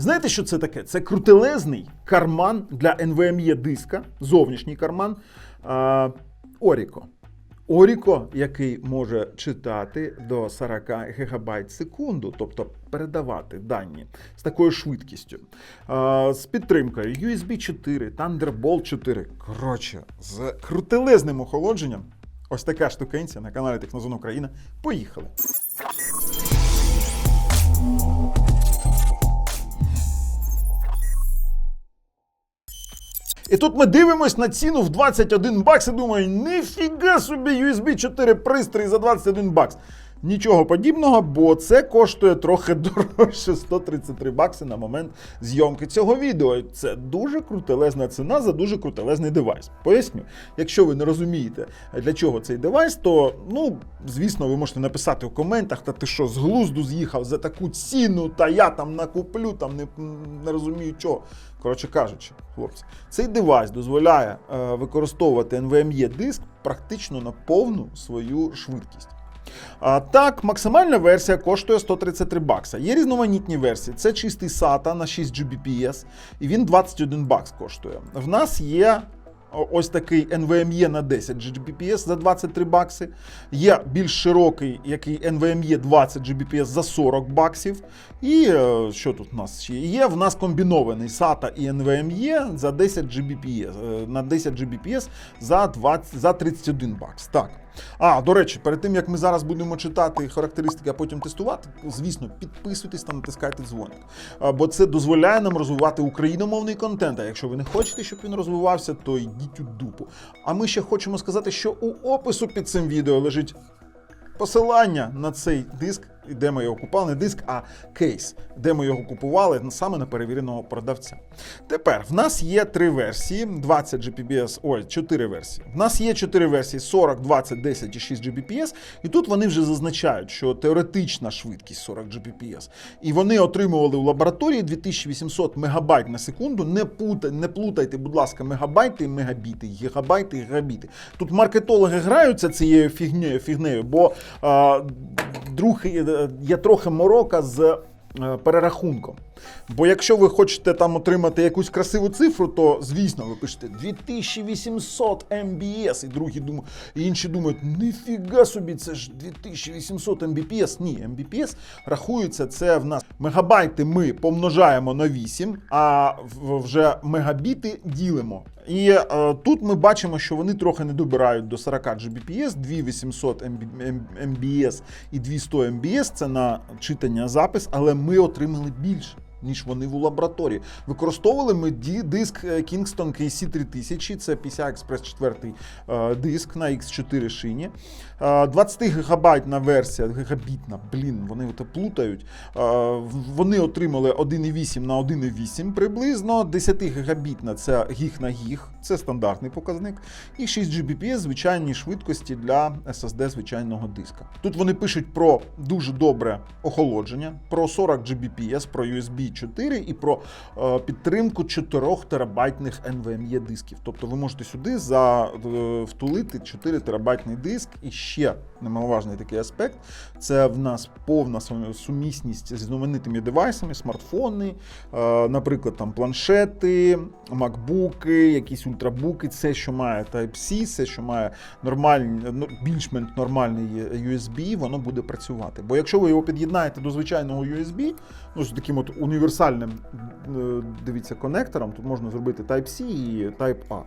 Знаєте, що це таке? Це крутелезний карман для NVMe диска, зовнішній карман Orico. Orico, який може читати до 40 ГБ в секунду, тобто передавати дані з такою швидкістю, з підтримкою USB 4, Thunderbolt 4. Коротше, з крутелезним охолодженням. Ось така штукенція на каналі Технозон Україна. Поїхали! І тут ми дивимось на ціну в 21 бакс і думаємо, ніфіга собі USB 4 пристрій за 21 бакс. Нічого подібного, бо це коштує трохи дорожче, 133 бакси на момент зйомки цього відео. Це дуже крутелезна ціна за дуже крутелезний девайс. Поясню, якщо ви не розумієте, для чого цей девайс, то, звісно, ви можете написати у коментах, та ти що, з глузду з'їхав за таку ціну, та я там накуплю, там не розумію чого. Коротше кажучи, хлопці, цей девайс дозволяє використовувати NVMe диск практично на повну свою швидкість. Так, максимальна версія коштує 133 бакса. Є різноманітні версії. Це чистий SATA на 6 Gbps, і він 21 бакс коштує. В нас є ось такий NVMe на 10 Gbps за 23 бакси. Є більш широкий, який NVMe 20 Gbps за 40 баксів. І що тут у нас ще є? В нас комбінований SATA і NVMe за 10 Gbps, на 10 Gbps за 31 бакс. Так. До речі, перед тим, як ми зараз будемо читати характеристики, а потім тестувати, звісно, підписуйтесь та натискайте дзвоник. Бо це дозволяє нам розвивати україномовний контент. А якщо ви не хочете, щоб він розвивався, то йдіть у дупу. А ми ще хочемо сказати, що у опису під цим відео лежить посилання на цей диск, де ми його купували, не диск, а кейс, де ми його купували саме на перевіреного продавця. Тепер, в нас є 3 версії, 20 Gbps, 4 версії. В нас є 4 версії 40, 20, 10 і 6 Gbps, і тут вони вже зазначають, що теоретична швидкість 40 Gbps. І вони отримували в лабораторії 2800 МБ на секунду. Не плутайте, будь ласка, мегабайти і мегабіти, гігабайти і гігабіти. Тут маркетологи граються цією фігнею, бо є трохи морока з перерахунком. Бо якщо ви хочете там отримати якусь красиву цифру, то, звісно, ви пишете 2800 МБС, і інші думають, ніфіга собі, це ж 2800 МБПС. Ні, МБПС рахується, це в нас мегабайти ми помножаємо на 8, а вже мегабіти ділимо. І тут ми бачимо, що вони трохи не добирають до 40 Gbps, 2800 МБС і 200 МБС, це на читання-запис, але ми отримали більше, ніж вони в лабораторії. Використовували ми диск Kingston KC3000, це PCI-Express 4 диск на X4 шині. 20 гігабайтна версія, гігабітна, вони це плутають. Вони отримали 1,8 на 1,8 приблизно, 10 гігабітна це гіг на гіг, це стандартний показник, і 6 Gbps звичайні швидкості для SSD звичайного диска. Тут вони пишуть про дуже добре охолодження, про 40 Gbps, про USB 4 і про підтримку 4 терабайтних NVMe дисків. Тобто ви можете сюди втулити 4 терабайтний диск. І ще немаловажний такий аспект, це в нас повна сумісність з знаменитими девайсами, смартфони, наприклад, там планшети, макбуки, якісь ультрабуки, все, що має Type-C, все, що має більш-менш нормальний USB, воно буде працювати. Бо якщо ви його під'єднаєте до звичайного USB, з таким от універсальним, дивіться, конектором, тут можна зробити Type-C і Type-A,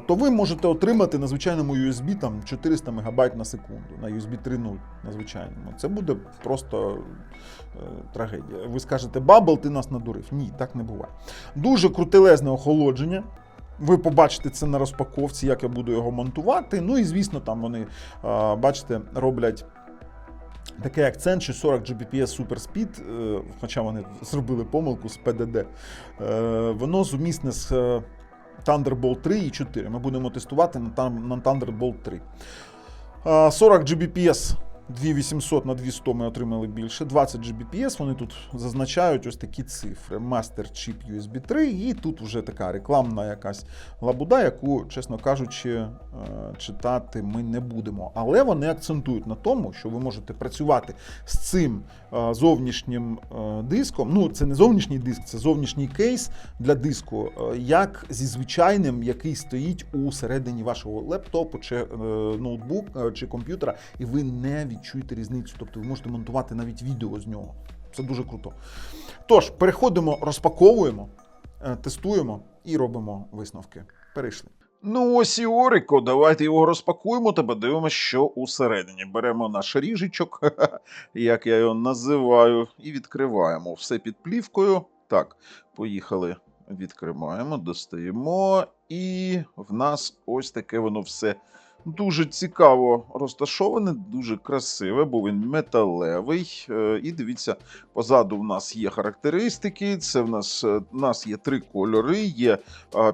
то ви можете отримати на звичайному USB там 400 МБ на секунду, на USB 3.0 на звичайному. Це буде просто трагедія. Ви скажете, Бабл, ти нас надурив. Ні, так не буває. Дуже крутелезне охолодження. Ви побачите це на розпаковці, як я буду його монтувати. І, звісно, там вони, бачите, роблять такий акцент, що 40 Gbps Super Speed, хоча вони зробили помилку з PDD, воно зумісне з Thunderbolt 3 і 4. Ми будемо тестувати на Thunderbolt 3. 40 Gbps 2800 на 2100 ми отримали більше, 20 Gbps, вони тут зазначають ось такі цифри. Master Chip USB 3, і тут вже така рекламна якась лабуда, яку, чесно кажучи, читати ми не будемо. Але вони акцентують на тому, що ви можете працювати з цим зовнішнім диском. Ну, це не зовнішній диск, це зовнішній кейс для диску, як зі звичайним, який стоїть у середині вашого лептопу, чи ноутбук, чи комп'ютера, і ви не відчуєте різницю. Тобто ви можете монтувати навіть відео з нього. Це дуже круто. Тож, переходимо, розпаковуємо, тестуємо і робимо висновки. Перейшли. Ну ось і Оріко, давайте його розпакуємо та подивимося, що усередині. Беремо наш ріжечок, як я його називаю, і відкриваємо. Все під плівкою. Так, поїхали. Відкриваємо, достаємо. І в нас ось таке воно все дуже цікаво розташоване, дуже красиве, бо він металевий. І дивіться, позаду в нас є характеристики. Це в нас є 3 кольори, є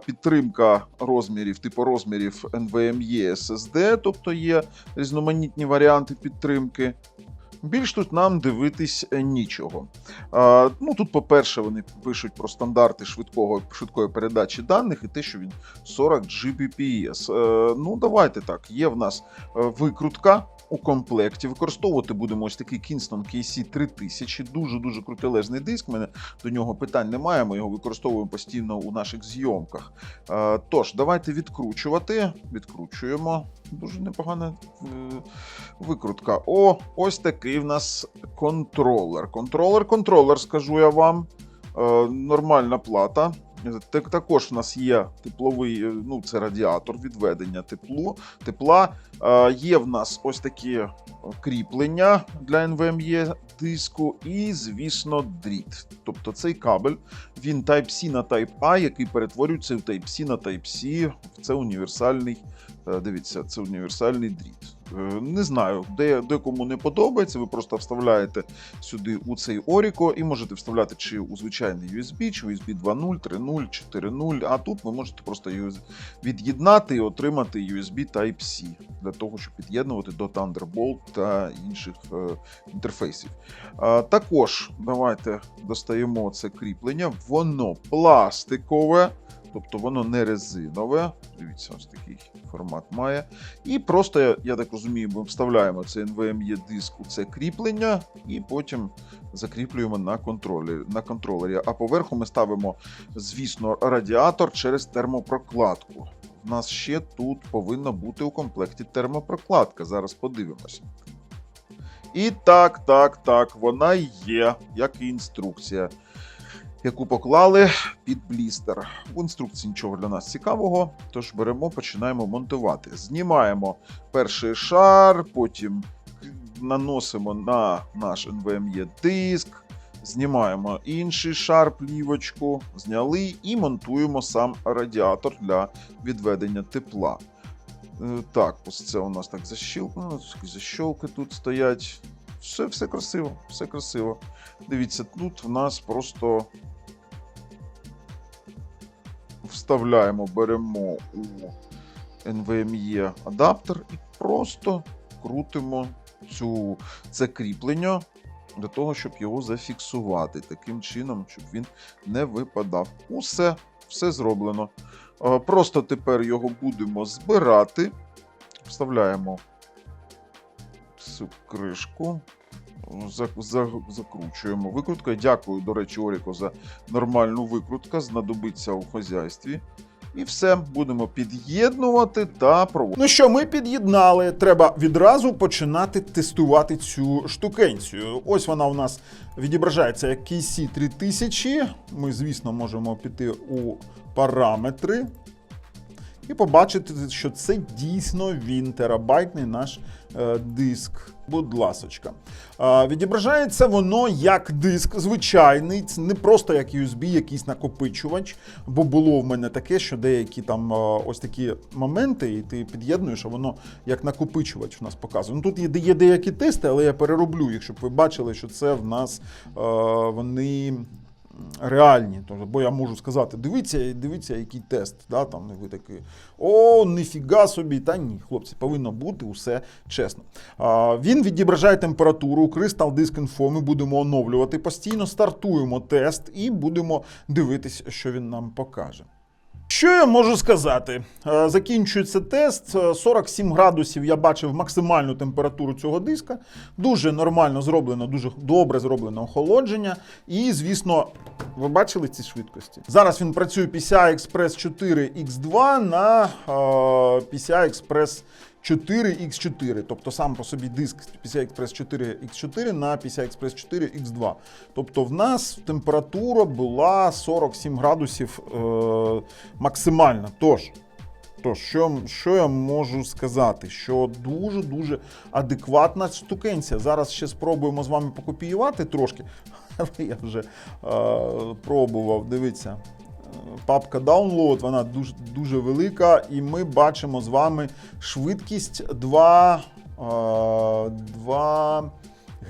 підтримка розмірів, типу розмірів NVMe SSD, тобто є різноманітні варіанти підтримки. Більш тут нам дивитись нічого. Ну, тут, по-перше, вони пишуть про стандарти швидкої передачі даних і те, що він 40 Gbps. Ну, давайте так, є в нас викрутка у комплекті. Використовувати будемо ось такий Kingston KC3000. Дуже-дуже крутелезний диск, в мене до нього питань немає, ми його використовуємо постійно у наших зйомках. Тож, давайте відкручувати. Відкручуємо. Дуже непогана викрутка. О, ось такий в нас контролер. Контролер, скажу я вам. Нормальна плата. Також в нас є тепловий, ну це радіатор відведення тепла. Є в нас ось такі кріплення для NVMe диску і, звісно, дріт. Тобто цей кабель, він Type-C на Type-A, який перетворюється в Type-C на Type-C. Це універсальний, дивіться, це універсальний дріт. Не знаю, де кому не подобається, ви просто вставляєте сюди у цей Оріко і можете вставляти чи у звичайний USB, чи USB 2.0, 3.0, 4.0, а тут ви можете просто від'єднати і отримати USB Type-C для того, щоб під'єднувати до Thunderbolt та інших інтерфейсів. Також давайте достаємо це кріплення, воно пластикове. Тобто воно не резинове. Дивіться, ось такий формат має. І просто, я так розумію, ми вставляємо цей NVMe диск у це кріплення і потім закріплюємо на контролері. А поверху ми ставимо, звісно, радіатор через термопрокладку. У нас ще тут повинна бути у комплекті термопрокладка. Зараз подивимося. І так, вона є, як і інструкція, яку поклали під блістер. В інструкції нічого для нас цікавого, тож беремо, починаємо монтувати. Знімаємо перший шар, потім наносимо на наш NVMe диск, знімаємо інший шар, плівочку, зняли і монтуємо сам радіатор для відведення тепла. Так, ось це у нас так защілкнено, защолки тут стоять. Все красиво, все красиво. Дивіться, тут в нас просто вставляємо, беремо у NVMe адаптер і просто крутимо це кріплення для того, щоб його зафіксувати. Таким чином, щоб він не випадав. Все зроблено. Просто тепер його будемо збирати. Вставляємо цю кришку. Закручуємо викруткою. Дякую, до речі, Оріко, за нормальну викрутку. Знадобиться у хазяйстві. І все, будемо під'єднувати та проводити. Ну що, ми під'єднали. Треба відразу починати тестувати цю штукенцію. Ось вона у нас відображається як KC3000. Ми, звісно, можемо піти у параметри і побачити, що це дійсно він, терабайтний наш диск. Будь ласочка. Відображається воно як диск звичайний, це не просто як USB, якийсь накопичувач, бо було в мене таке, що деякі там ось такі моменти, і ти під'єднуєш, а воно як накопичувач в нас показує. Ну, тут є деякі тести, але я перероблю їх, щоб ви бачили, що це в нас вони реальні. Бо я можу сказати, дивіться, який тест. Да, там, і ви такі, о, ніфіга собі. Та ні, хлопці, повинно бути усе чесно. Він відображає температуру у Crystal Disk Info. Ми будемо оновлювати постійно, стартуємо тест і будемо дивитись, що він нам покаже. Що я можу сказати? Закінчується тест. 47 градусів я бачив максимальну температуру цього диска. Дуже нормально зроблено, дуже добре зроблено охолодження. І, звісно, ви бачили ці швидкості? Зараз він працює PCI Express 4X2 на PCI Express 4X4, тобто сам по собі диск PCI Express 4X4 на PCI Express 4X2. Тобто в нас температура була 47 градусів максимальна. Тож, що я можу сказати? Що дуже-дуже адекватна штукенція. Зараз ще спробуємо з вами покопіювати трошки. Але я вже пробував, дивіться. Папка Download, вона дуже велика, і ми бачимо з вами швидкість 2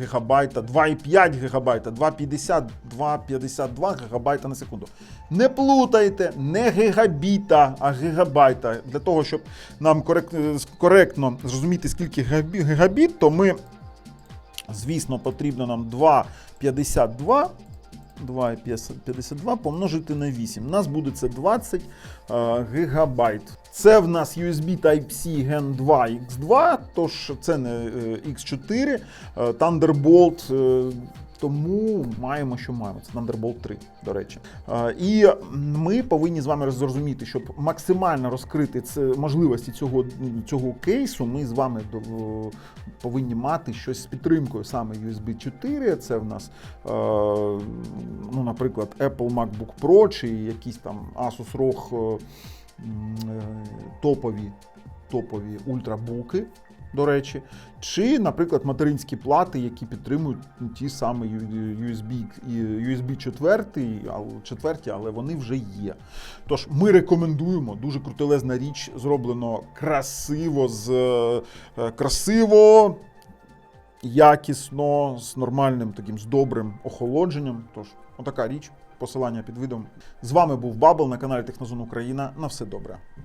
гігабайта, 2,5 гігабайта, 2,52 гігабайта на секунду. Не плутайте, не гігабіта, а гігабайта. Для того, щоб нам коректно зрозуміти, скільки гігабіт, то ми, звісно, потрібно нам 2,52 помножити на 8. У нас буде це 20 гігабайт. Це в нас USB Type-C Gen 2 X2, тож це не X4, Thunderbolt, тому маємо, що маємо. Це Thunderbolt 3, до речі. І ми повинні з вами зрозуміти, щоб максимально розкрити можливості цього кейсу, ми з вами повинні мати щось з підтримкою саме USB 4. Це в нас, наприклад, Apple MacBook Pro чи якісь там Asus ROG топові ультрабуки, до речі, чи, наприклад, материнські плати, які підтримують ті самі USB 4, але вони вже є. Тож ми рекомендуємо, дуже крутелезна річ, зроблено красиво, якісно, з нормальним таким, з добрим охолодженням. Тож, отака річ, посилання під відео. З вами був Бабл на каналі Технозон Україна. На все добре.